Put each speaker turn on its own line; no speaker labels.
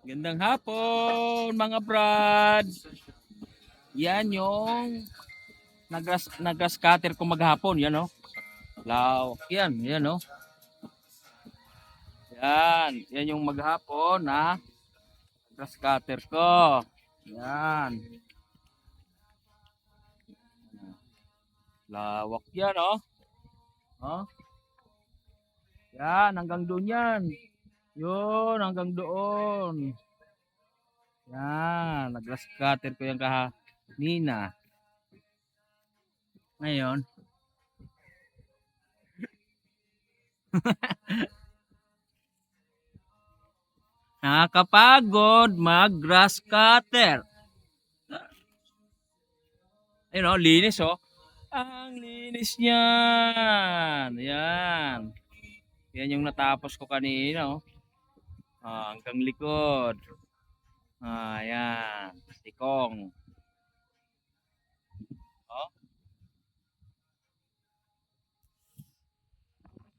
Gandang hapon mga brad. Yan yung nagras cutter ko maghapon. Yan oh. Lawak yan. Yan oh. Yan yung maghapon na grass cutter ko. Yan. Lawak yan oh. Oh. Yan hanggang doon yan. Yun hanggang doon. Yan, nag-grass cutter ko yan kanina. Ngayon, nakakapagod mag-grass cutter. Ayun oh, linis oh. Ang linis niyan. Yan. Yan yung natapos ko kanina oh. Hanggang likod. Yan. Sikong. Oh.